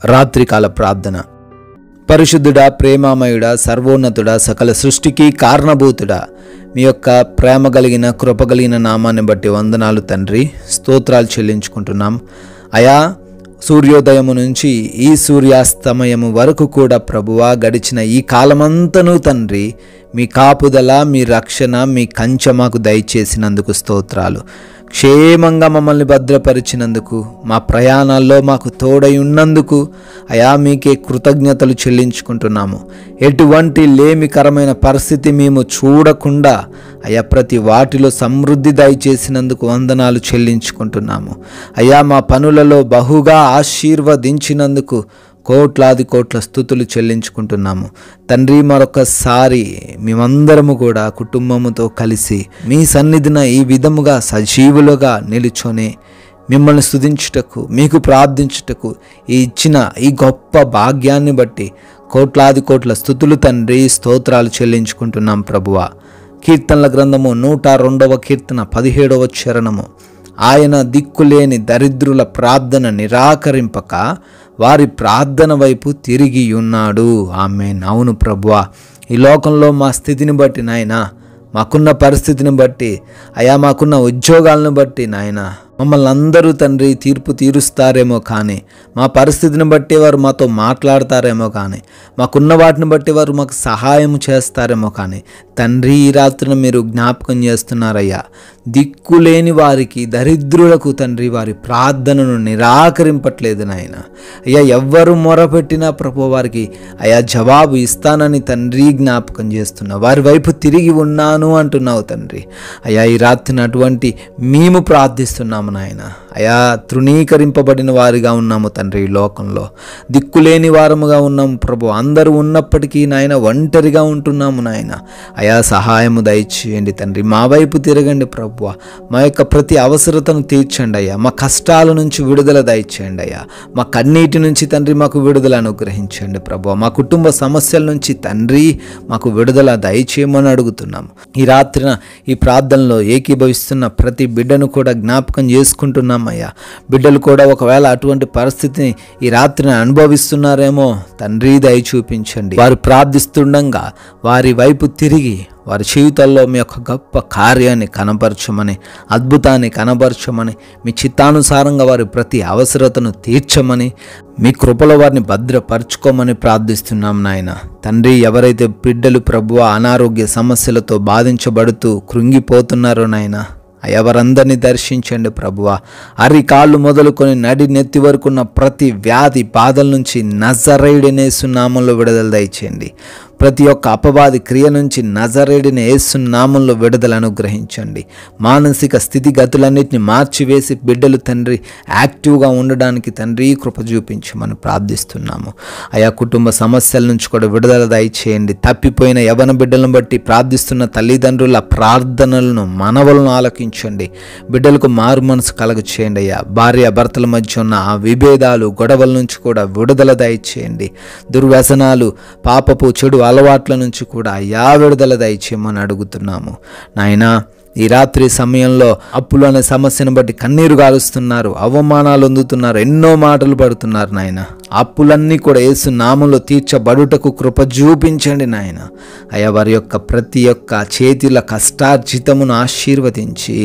రాత్రికాల ప్రార్థన. పరిశుద్ధుడా, ప్రేమామయుడా, సర్వోన్నతుడా, సకల సృష్టికి కారణభూతుడా, మీ యొక్క ప్రేమ కలిగిన కృప కలిగిన నామాన్ని బట్టి వందనాలు తండ్రి. స్తోత్రాలు చెల్లించుకుంటున్నాం అయా. సూర్యోదయము నుంచి ఈ సూర్యాస్తమయము వరకు కూడా ప్రభువా, గడిచిన ఈ కాలమంతను తండ్రి మీ కాపుదల, మీ రక్షణ, మీ కంచె మాకు దయచేసినందుకు స్తోత్రాలు. క్షేమంగా మమ్మల్ని భద్రపరిచినందుకు, మా ప్రయాణాల్లో మాకు తోడై ఉన్నందుకు అయా మీకే కృతజ్ఞతలు చెల్లించుకుంటున్నాము. ఎటువంటి లేమికరమైన పరిస్థితి మేము చూడకుండా అయా ప్రతి వాటిలో సమృద్ధి దయచేసినందుకు వందనాలు చెల్లించుకుంటున్నాము. అయా మా పనులలో బహుగా ఆశీర్వదించినందుకు కోట్లాది కోట్ల స్తుతులు చెల్లించుకుంటున్నాము తండ్రి. మరొకసారి మేమందరము కూడా కుటుంబముతో కలిసి మీ సన్నిధిన ఈ విధముగా సజీవులుగా నిలుచొని మిమ్మల్ని స్తుతించుటకు, మీకు ప్రార్థించుటకు ఈ ఇచ్చిన ఈ గొప్ప భాగ్యాన్ని బట్టి కోట్లాది కోట్ల స్తుతులు తండ్రి, స్తోత్రాలు చెల్లించుకుంటున్నాం ప్రభువా. కీర్తనల గ్రంథము 102వ కీర్తన 17వ చరణము. ఆయన దిక్కులేని దరిద్రుల ప్రార్థన నిరాకరింపక వారి ప్రార్థన వైపు తిరిగి ఉన్నాడు. ఆమేన్. అవును ప్రభువా, ఈ లోకంలో మా స్థితిని బట్టి నాయనా, మాకున్న పరిస్థితిని బట్టి అయా, మాకున్న ఉద్యోగాలను బట్టి నాయన మమ్మల్ని అందరూ తండ్రి తీర్పు తీరుస్తారేమో కానీ, మా పరిస్థితిని బట్టి వారు మాతో మాట్లాడతారేమో కానీ, మాకున్న వాటిని బట్టి వారు మాకు సహాయం చేస్తారేమో కానీ తండ్రి, ఈ రాత్రిన మీరు జ్ఞాపకం చేస్తున్నారయ్యా. దిక్కులేని వారికి, దరిద్రులకు తండ్రి వారి ప్రార్థనను నిరాకరింపట్లేదు నాయన. అయ్యా, ఎవ్వరు మొరపెట్టినా ప్రభు వారికి అయా జవాబు ఇస్తానని తండ్రి జ్ఞాపకం చేస్తున్నావు. వారి వైపు తిరిగి ఉన్నాను అంటున్నావు తండ్రి. అయ్యా, ఈ రాత్రిని అటువంటి మేము ప్రార్థిస్తున్నాము నాయన. అయా, తృణీకరింపబడిన వారిగా ఉన్నాము తండ్రి. ఈ లోకంలో దిక్కులేని వారముగా ఉన్నాము ప్రభు. అందరూ ఉన్నప్పటికీ నాయన ఒంటరిగా ఉంటున్నాము నాయన. అయా, సహాయము దయచేయండి తండ్రి. మా వైపు తిరగండి ప్రభు. మా యొక్క ప్రతి అవసరతను తీర్చండి అయ్యా. మా కష్టాల నుంచి విడుదల దయచేయండి అయ్యా. మా కన్నీటి నుంచి తండ్రి మాకు విడుదల అనుగ్రహించండి ప్రభు. మా కుటుంబ సమస్యల నుంచి తండ్రి మాకు విడుదల దయచేయమని అడుగుతున్నాము. ఈ రాత్రిన ఈ ప్రార్థనలో ఏకీభవిస్తున్న ప్రతి బిడ్డను కూడా జ్ఞాపకం చేసుకుంటున్నామయ్యా. బిడ్డలు కూడా ఒకవేళ అటువంటి పరిస్థితిని ఈ రాత్రిని అనుభవిస్తున్నారేమో తండ్రి, దయ చూపించండి. వారు ప్రార్థిస్తుండగా వారి వైపు తిరిగి వారి జీవితాల్లో మీ యొక్క గొప్ప కార్యాన్ని కనపరచమని, అద్భుతాన్ని కనపరచమని, మీ చిత్తానుసారంగా వారి ప్రతి అవసరతను తీర్చమని, మీ కృపలో వారిని భద్రపరచుకోమని ప్రార్థిస్తున్నాం నాయన. తండ్రి, ఎవరైతే బిడ్డలు ప్రభువ అనారోగ్య సమస్యలతో బాధించబడుతూ కృంగిపోతున్నారో నాయన, ఎవరందరినీ దర్శించండి ప్రభువా. అరికాళ్ళు మొదలుకొని నడి నెత్తి వరకు ఉన్న ప్రతి వ్యాధి బాధల నుంచి నజరేయుడైన యేసు నామంలో విడుదల దయచేయండి. ప్రతి ఒక్క అపవాది క్రియ నుంచి నజరేయుడైన యేసు నామంలో విడుదల అనుగ్రహించండి. మానసిక స్థితిగతులన్నింటినీ మార్చివేసి బిడ్డలు తండ్రి యాక్టివ్గా ఉండడానికి తండ్రి కృప చూపించమని ప్రార్థిస్తున్నాము. ఆయా కుటుంబ సమస్యల నుంచి కూడా విడుదల దయచేయండి. తప్పిపోయిన యవన బిడ్డలను బట్టి ప్రార్థిస్తున్న తల్లిదండ్రుల ప్రార్థనలను, మనవులను ఆలకించండి. బిడ్డలకు మారు మనసు కలగ చేయండి అయ్యా. భార్య భర్తల మధ్య ఉన్న ఆ విభేదాలు, గొడవల నుంచి కూడా విడుదల దయచేయండి. దుర్వ్యసనాలు, పాపపు చెడు అలవాట్ల నుంచి కూడా అయ్యా విడుదల దయచేయమని అడుగుతున్నాము నాయనా. ఈ రాత్రి సమయంలో అప్పులు అనే సమస్యను బట్టి కన్నీరు గారుస్తున్నారు, అవమానాలు అందుతున్నారు, ఎన్నో మాటలు పడుతున్నారు నాయన. అప్పులన్నీ కూడా యేసు నామంలో తీర్చబడుటకు కృప చూపించండి నాయన. అయా, వారి యొక్క ప్రతి ఒక్క చేతిల కష్టార్జితమును ఆశీర్వదించి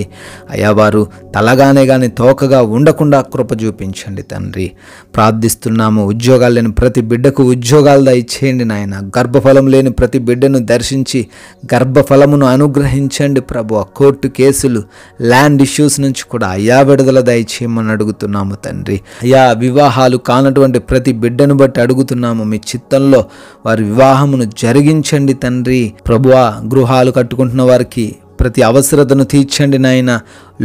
అయా వారు తలగానే కానీ తోకగా ఉండకుండా కృప చూపించండి తండ్రి. ప్రార్థిస్తున్నాము. ఉద్యోగాలు లేని ప్రతి బిడ్డకు ఉద్యోగాలు దయచేయండి నాయన. గర్భఫలం లేని ప్రతి బిడ్డను దర్శించి గర్భఫలమును అనుగ్రహించండి ప్రభు. కోర్టు కేసులు, ల్యాండ్ ఇష్యూస్ నుంచి కూడా అయ్యా విడుదల దయచేయమని అడుగుతున్నాము తండ్రి. అయ్యా, వివాహాలు కానటువంటి ప్రతి బిడ్డను బట్టి అడుగుతున్నాము. మీ చిత్తంలో వారి వివాహమును జరిగించండి తండ్రి. ప్రభువా, గృహాలు కట్టుకుంటున్న వారికి ప్రతి అవసరతను తీర్చండి నాయన.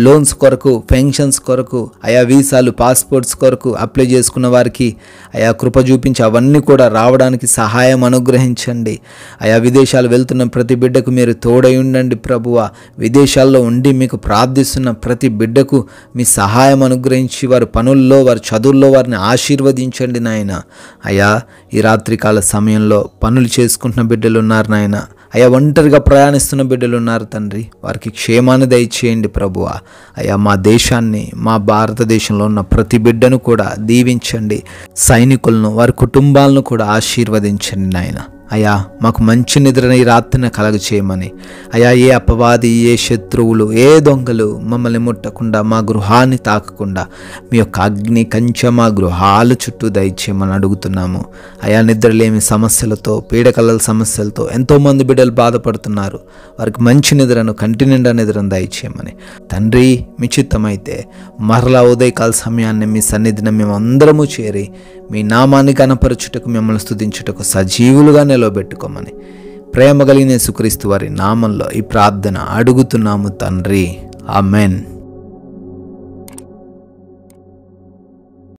లోన్స్ కొరకు, పెన్షన్స్ కొరకు, ఆయా వీసాలు, పాస్పోర్ట్స్ కొరకు అప్లై చేసుకున్న వారికి ఆయా కృప చూపించి అవన్నీ కూడా రావడానికి సహాయం అనుగ్రహించండి. ఆయా విదేశాలు వెళ్తున్న ప్రతి బిడ్డకు మీరు తోడై ఉండండి ప్రభువ. విదేశాల్లో ఉండి మీకు ప్రార్థిస్తున్న ప్రతి బిడ్డకు మీ సహాయం అనుగ్రహించి వారి పనుల్లో, వారి చదువుల్లో వారిని ఆశీర్వదించండి నాయన. అయా, ఈ రాత్రికాల సమయంలో పనులు చేసుకుంటున్న బిడ్డలు ఉన్నారు నాయన. అయ్యా ఒంటరిగా ప్రయాణిస్తున్న బిడ్డలు ఉన్నారు తండ్రి, వారికి క్షేమాన్ని దయచేయండి ప్రభువా. అయ్యా మా దేశాన్ని, మా భారతదేశంలో ఉన్న ప్రతి బిడ్డను కూడా దీవించండి, సైనికులను వారి కుటుంబాలను కూడా ఆశీర్వదించండి నాయన. అయ్యా మాకు మంచి నిద్రని ఈ రాత్రిని కలగ చేయమని, అయ్యా ఏ అపవాది, ఏ శత్రువులు, ఏ దొంగలు మమ్మల్ని ముట్టకుండా, మా గృహాన్ని తాకకుండా మీ యొక్క అగ్ని కంచె మా గృహాల చుట్టూ దయచేయమని అడుగుతున్నాము. అయా నిద్రలేమి సమస్యలతో, పీడకలల సమస్యలతో ఎంతోమంది బిడ్డలు బాధపడుతున్నారు. వారికి మంచి నిద్రను, కంటి నిండా నిద్రను దయచేయమని తండ్రి, మీ చిత్తమైతే మరలా ఉదయకాల సమయాన్ని మీ సన్నిధిని మేము అందరము చేరి మీ నామాన్ని గణపరచుటకు, మిమ్మల్ని స్తుతించుటకు సజీవులుగా నిలబెట్టుకోమని ప్రేమ కలిగిన యేసుక్రీస్తు వారి నామంలో ఈ ప్రార్థన అడుగుతున్నాము తండ్రి. ఆమెన్.